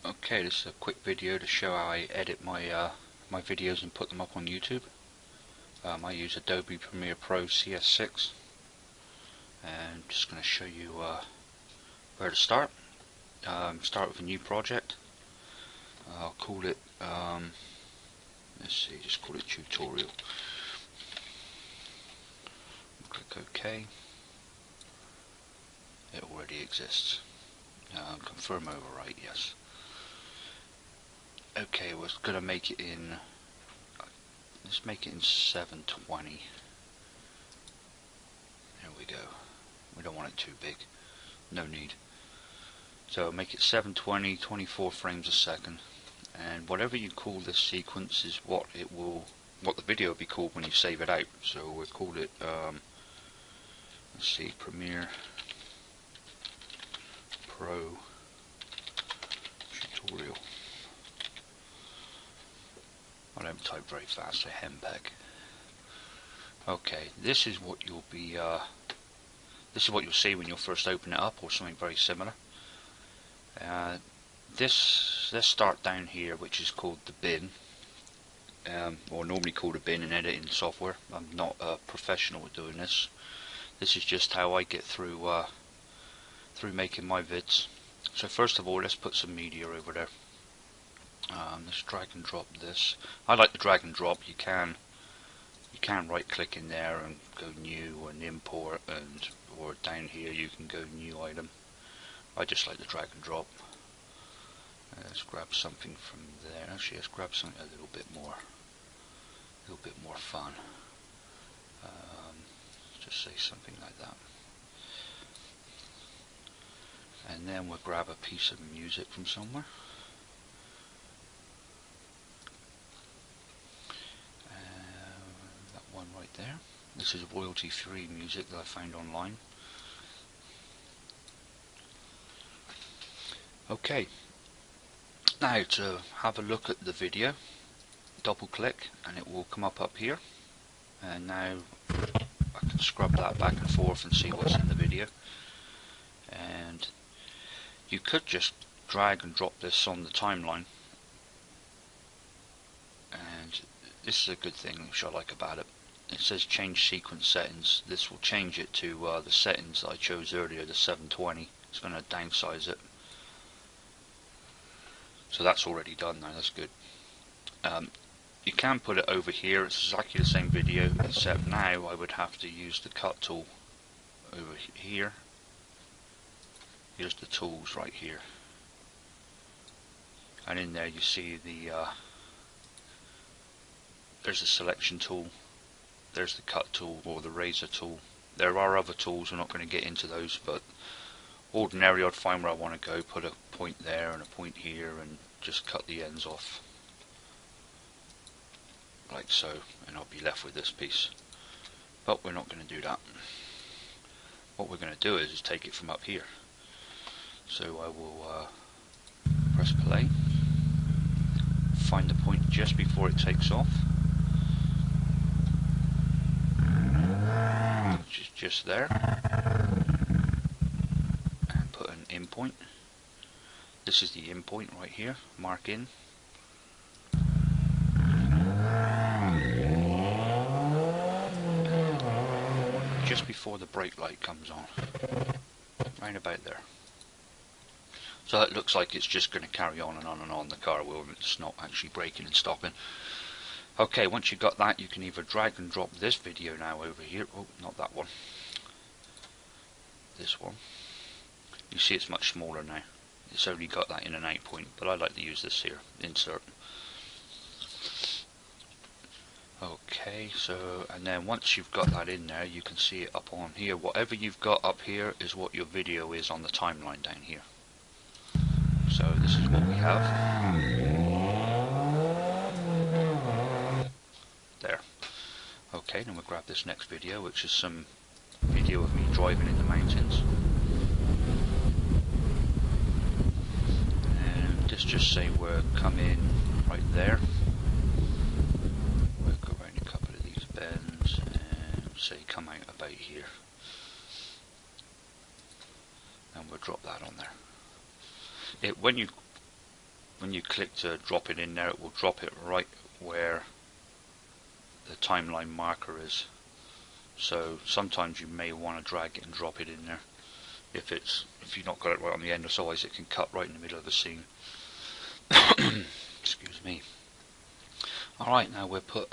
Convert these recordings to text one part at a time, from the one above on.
Okay, this is a quick video to show how I edit my my videos and put them up on YouTube. I use Adobe Premiere Pro CS6, and I'm just going to show you where to start. Start with a new project. I'll call it, let's see, just call it tutorial. Click OK. It already exists. Confirm overwrite, yes. Okay, we're going to make it in, let's make it in 720. There we go. We don't want it too big. No need. So make it 720, 24 frames a second. And whatever you call this sequence is what the video will be called when you save it out. So we'll call it, let's see, Premiere Pro tutorial. I don't type very fast, so HEMPEG. Okay, this is what you'll be. This is what you'll see when you first open it up, or something very similar. Let's start down here, which is called the bin, or normally called a bin in editing software. I'm not a professional at doing this. This is just how I get through making my vids. So first of all, let's put some media over there. Let's drag and drop this. I like the drag and drop. You can right click in there and go new and import, or down here you can go new item. I just like the drag and drop. Let's grab something from there. Actually, let's grab something a little bit more fun. Just say something like that. And then we'll grab a piece of music from somewhere. That one right there. This is royalty-free music that I found online. Okay. Now to have a look at the video, double click and it will come up here. And now I can scrub that back and forth and see what's in the video. And you could just drag and drop this on the timeline, and this is a good thing which I like about it. It says change sequence settings. This will change it to the settings that I chose earlier, the 720. It's going to downsize it. So that's already done now, that's good. You can put it over here. It's exactly the same video, except now I would have to use the cut tool over here. Here's the tools right here, and in there you see there's the selection tool, there's the cut tool or the razor tool. There are other tools, we're not going to get into those, but ordinarily I'd find where I want to go, put a point there and a point here and just cut the ends off like so, and I'll be left with this piece. But we're not going to do that. What we're going to do is take it from up here. So I will press play, find the point just before it takes off, which is just there, and put an in point. This is the in point right here, mark in. Just before the brake light comes on, right about there. So that looks like it's just going to carry on and on and on. The car will, it's not actually braking and stopping. Okay, once you've got that, you can either drag and drop this video now over here. Oh, not that one. This one. You see it's much smaller now. It's only got that in an 8 point, but I like to use this here, insert. Okay, so, and then once you've got that in there, you can see it up on here. Whatever you've got up here is what your video is on the timeline down here. So this is what we have. There. Okay, then we'll grab this next video, which is some video of me driving in the mountains. And let's just say we're coming right there. We'll go around a couple of these bends and say come out about here. And we'll drop that on there. When you when you click to drop it in there, it will drop it right where the timeline marker is. So sometimes you may want to drag it and drop it in there if you've not got it right on the end, otherwise it can cut right in the middle of the scene. Excuse me. Alright, now we'll put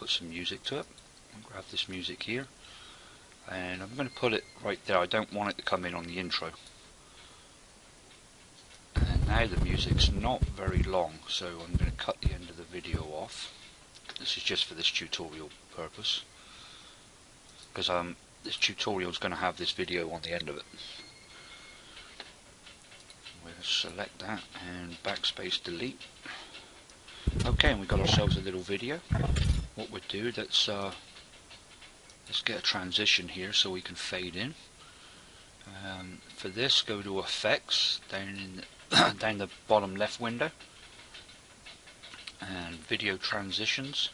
some music to it. I'll grab this music here, and I'm going to put it right there. I don't want it to come in on the intro. And now the music's not very long, so I'm going to cut the end of the video off. This is just for this tutorial purpose, because this tutorial is going to have this video on the end of it. We'll select that and backspace delete. Okay, and we've got ourselves a little video. What we'll do, let's get a transition here so we can fade in. For this, go to Effects down the bottom left window, and Video Transitions,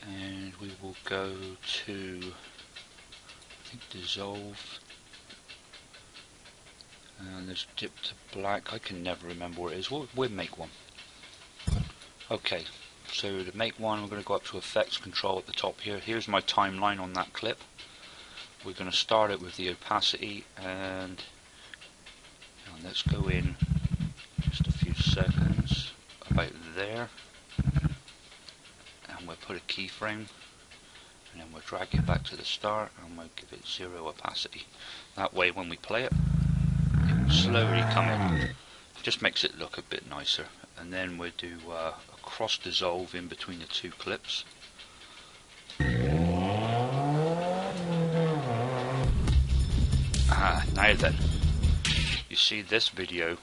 and we will go to, I think, Dissolve, and there's Dip to Black. I can never remember what it is. We'll make one. Okay, so to make one, we're going to go up to Effects Control at the top here. Here's my timeline on that clip. We're going to start it with the opacity, and let's go in just a few seconds, about there, and we'll put a keyframe, and then we'll drag it back to the start, and we'll give it 0 opacity. That way when we play it, it will slowly come in. It just makes it look a bit nicer. And then we'll do a cross dissolve in between the two clips. Now then, you see this video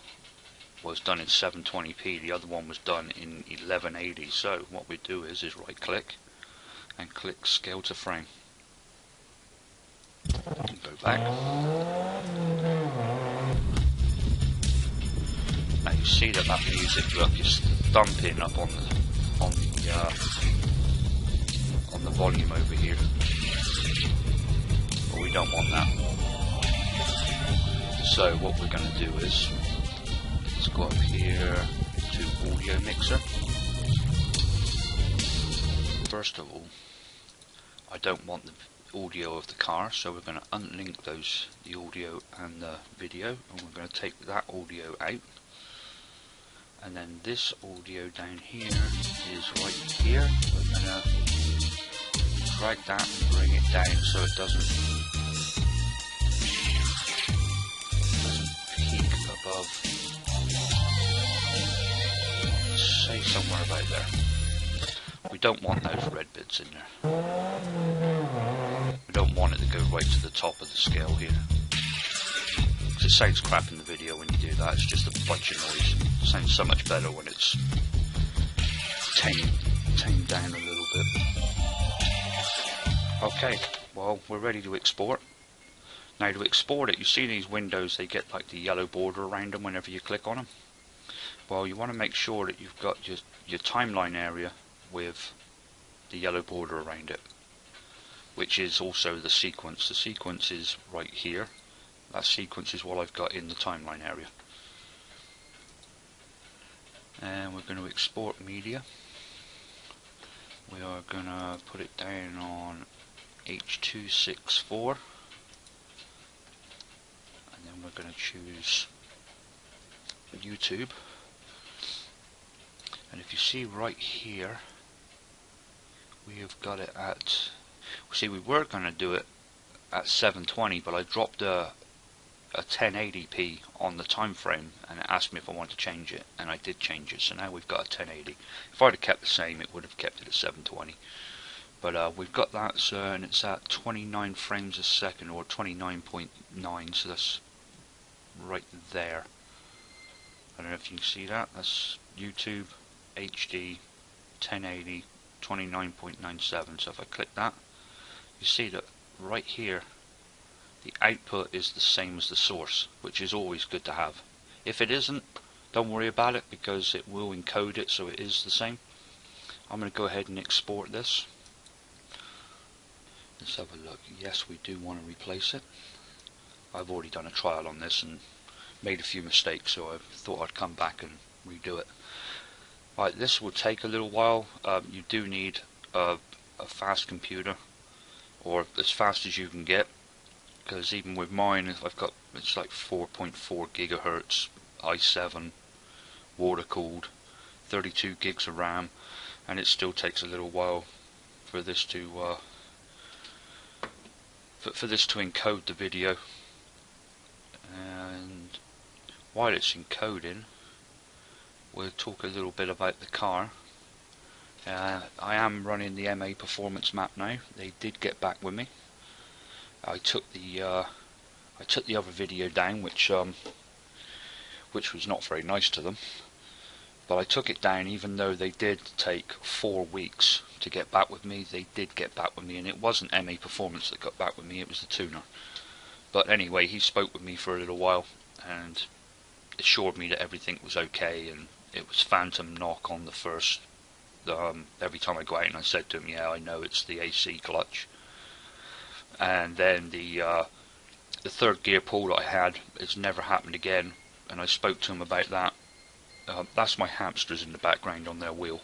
was done in 720p, the other one was done in 1180. So what we do is right click and click scale to frame. And go back. Now you see that music, look, is dumping up on the volume over here, but we don't want that. So what we're going to do is, let's go up here to Audio Mixer. First of all, I don't want the audio of the car, so we're going to unlink the audio and the video, and we're going to take that audio out. And then this audio down here is right here. We're going to drag that and bring it down so it doesn't peak above, say somewhere about there. We don't want those red bits in there. We don't want it to go right to the top of the scale here. It sounds crap in the video when you do that. It's just a bunch of noise. It sounds so much better when it's tamed down a little bit. Okay, well, we're ready to export. Now to export it, you see these windows, they get like the yellow border around them whenever you click on them. Well, you want to make sure that you've got your timeline area with the yellow border around it, which is also the sequence. The sequence is right here. That sequence is what I've got in the timeline area. And we're going to export media. We are going to put it down on H.264, and then we're going to choose YouTube. And if you see right here, we have got it at, see, we were going to do it at 720, but I dropped a 1080p on the time frame, and it asked me if I wanted to change it, and I did change it. So now we've got a 1080. If I'd have kept the same, it would have kept it at 720. But we've got that, so, and it's at 29 frames a second, or 29.9, so that's right there. I don't know if you can see that. That's YouTube HD 1080 29.97. So if I click that, you see that right here the output is the same as the source, which is always good to have. If it isn't, don't worry about it, because it will encode it so it is the same. I'm going to go ahead and export this. Let's have a look. Yes, we do want to replace it. I've already done a trial on this and made a few mistakes, so I thought I'd come back and redo it. Right, this will take a little while. You do need a fast computer, or as fast as you can get, because even with mine, it's like 4.4 gigahertz i7 water cooled, 32 gigs of RAM, and it still takes a little while for this to encode the video. And while it's encoding, we'll talk a little bit about the car. I am running the MA performance map now. They did get back with me. I took the other video down, which was not very nice to them. But I took it down, even though they did take 4 weeks to get back with me. They did get back with me, and it wasn't MA Performance that got back with me, it was the tuner. But anyway, he spoke with me for a little while and assured me that everything was okay, and it was phantom knock on the first. Every time I go out, and I said to him, yeah, I know it's the AC clutch. And then the third gear pull that I had, it's never happened again, and I spoke to him about that. That's my hamsters in the background on their wheel.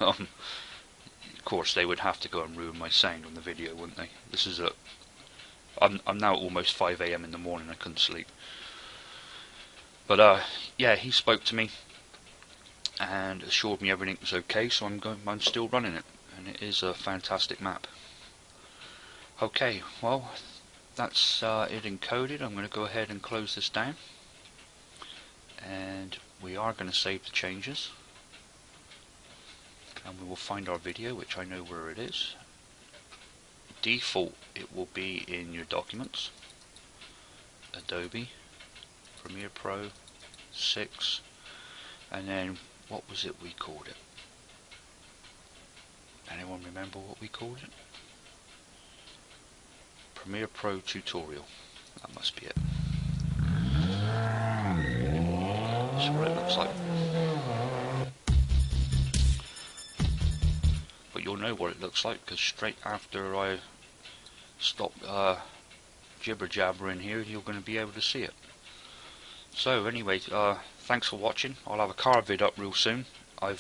Of course, they would have to go and ruin my sound on the video, wouldn't they? This is I'm now at almost 5 AM in the morning. I couldn't sleep. But yeah, he spoke to me and assured me everything was okay. So I'm still running it, and it is a fantastic map. Okay, well, that's it encoded. I'm going to go ahead and close this down, and we are going to save the changes, and we will find our video, which I know where it is. Default, it will be in your documents, Adobe Premiere Pro 6, and then what was it we called it? Anyone remember what we called it? Premiere Pro Tutorial. That must be it. That's what it looks like. But you'll know what it looks like, because straight after I stop jibber jabbering here, you're going to be able to see it. So anyway, thanks for watching. I'll have a car vid up real soon. I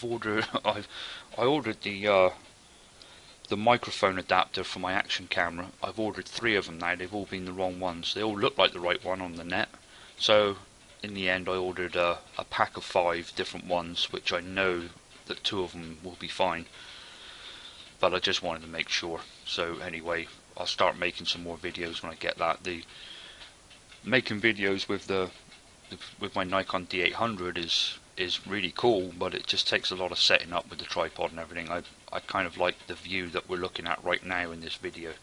ordered the microphone adapter for my action camera. I've ordered 3 of them now. They've all been the wrong ones. They all look like the right one on the net. So in the end, I ordered a pack of 5 different ones, which I know that 2 of them will be fine. But I just wanted to make sure. So anyway, I'll start making some more videos when I get that. Making videos with my Nikon D800 is really cool, but it just takes a lot of setting up with the tripod and everything. I kind of like the view that we're looking at right now in this video.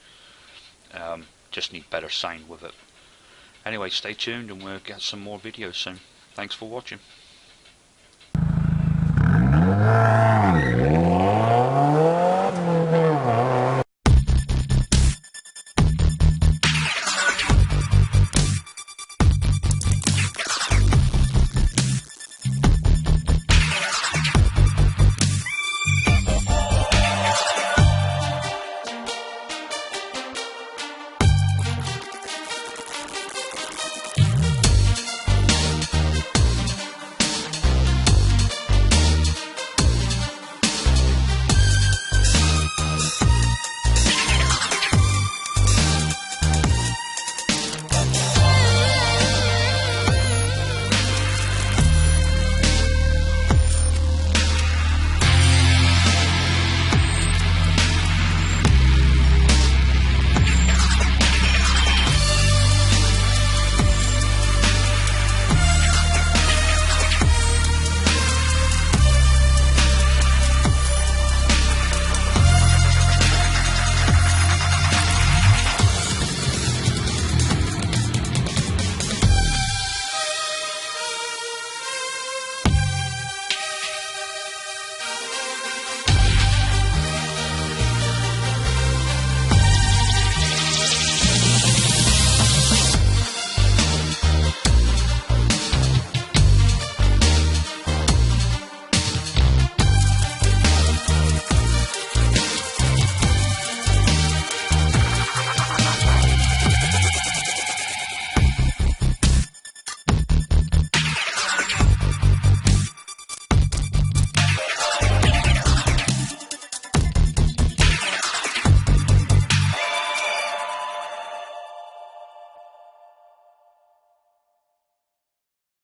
Just need better sound with it. Anyway, stay tuned and we'll get some more videos soon. Thanks for watching.